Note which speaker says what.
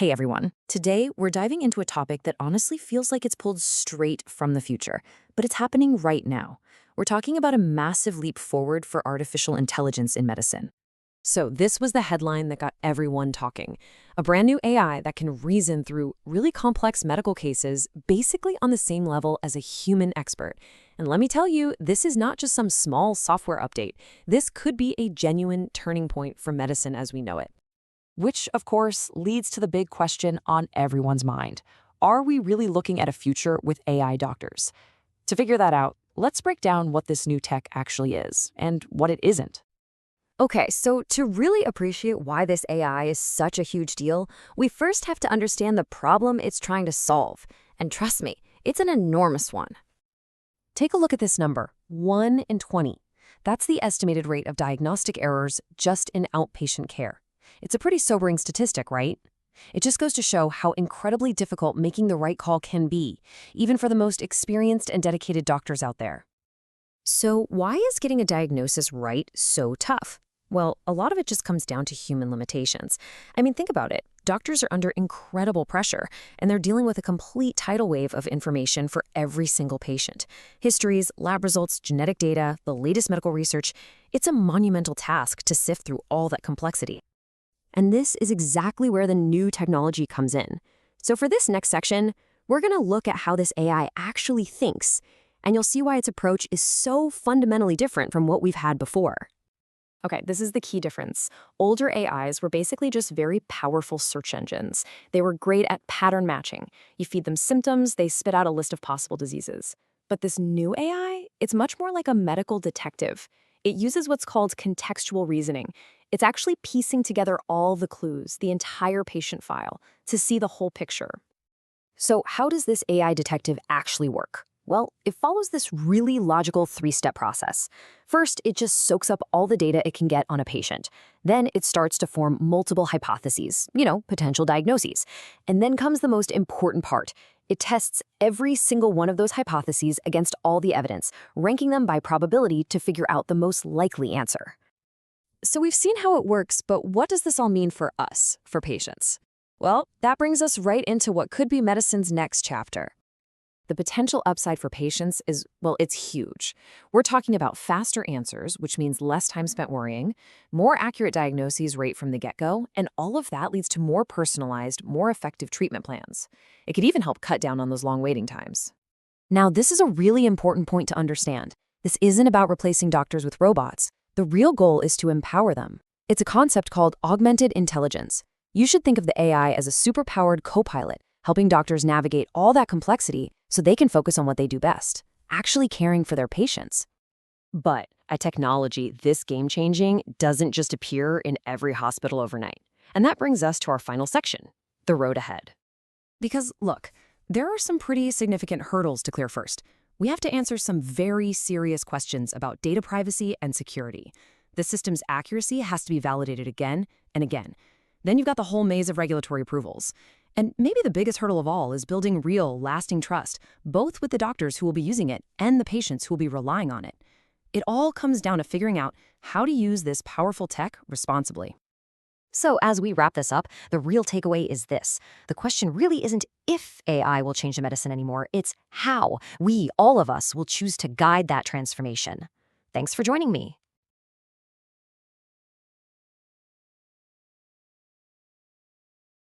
Speaker 1: Hey everyone. Today, we're diving into a topic that honestly feels like it's pulled straight from the future, but it's happening right now. We're talking about a massive leap forward for artificial intelligence in medicine.
Speaker 2: So this was the headline that got everyone talking. A brand new AI that can reason through really complex medical cases basically on the same level as a human expert. And let me tell you, this is not just some small software update. This could be a genuine turning point for medicine as we know it.
Speaker 1: Which, of course, leads to the big question on everyone's mind. Are we really looking at a future with AI doctors? To figure that out, let's break down what this new tech actually is and what it isn't.
Speaker 3: Okay, so to really appreciate why this AI is such a huge deal, we first have to understand the problem it's trying to solve. And trust me, it's an enormous one.
Speaker 2: Take a look at this number, 1 in 20. That's the estimated rate of diagnostic errors just in outpatient care. It's a pretty sobering statistic, right? It just goes to show how incredibly difficult making the right call can be, even for the most experienced and dedicated doctors out there.
Speaker 3: So why is getting a diagnosis right so tough? Well, a lot of it just comes down to human limitations. I mean, think about it. Doctors are under incredible pressure, and they're dealing with a complete tidal wave of information for every single patient. Histories, lab results, genetic data, the latest medical research. It's a monumental task to sift through all that complexity. And this is exactly where the new technology comes in. So for this next section, we're going to look at how this AI actually thinks, and you'll see why its approach is so fundamentally different from what we've had before.
Speaker 4: Okay, this is the key difference. Older AIs were basically just very powerful search engines. They were great at pattern matching. You feed them symptoms, they spit out a list of possible diseases. But this new AI, it's much more like a medical detective. It uses what's called contextual reasoning. It's actually piecing together all the clues, the entire patient file, to see the whole picture.
Speaker 3: So how does this AI detective actually work? Well, it follows this really logical three-step process. First, it just soaks up all the data it can get on a patient. Then it starts to form multiple hypotheses, potential diagnoses. And then comes the most important part. It tests every single one of those hypotheses against all the evidence, ranking them by probability to figure out the most likely answer.
Speaker 2: So we've seen how it works, but what does this all mean for us, for patients? Well, that brings us right into what could be medicine's next chapter. The potential upside for patients is, well, it's huge. We're talking about faster answers, which means less time spent worrying, more accurate diagnoses right from the get-go, and all of that leads to more personalized, more effective treatment plans. It could even help cut down on those long waiting times. Now, this is a really important point to understand. This isn't about replacing doctors with robots. The real goal is to empower them. It's a concept called augmented intelligence. You should think of the AI as a superpowered co-pilot, helping doctors navigate all that complexity so they can focus on what they do best, actually caring for their patients. But a technology this game-changing doesn't just appear in every hospital overnight. And that brings us to our final section, the road ahead. Because look, there are some pretty significant hurdles to clear first. We have to answer some very serious questions about data privacy and security. The system's accuracy has to be validated again and again. Then you've got the whole maze of regulatory approvals. And maybe the biggest hurdle of all is building real, lasting trust, both with the doctors who will be using it and the patients who will be relying on it. It all comes down to figuring out how to use this powerful tech responsibly.
Speaker 3: So as we wrap this up, the real takeaway is this. The question really isn't if AI will change the medicine anymore, it's how we, all of us, will choose to guide that transformation. Thanks for joining me.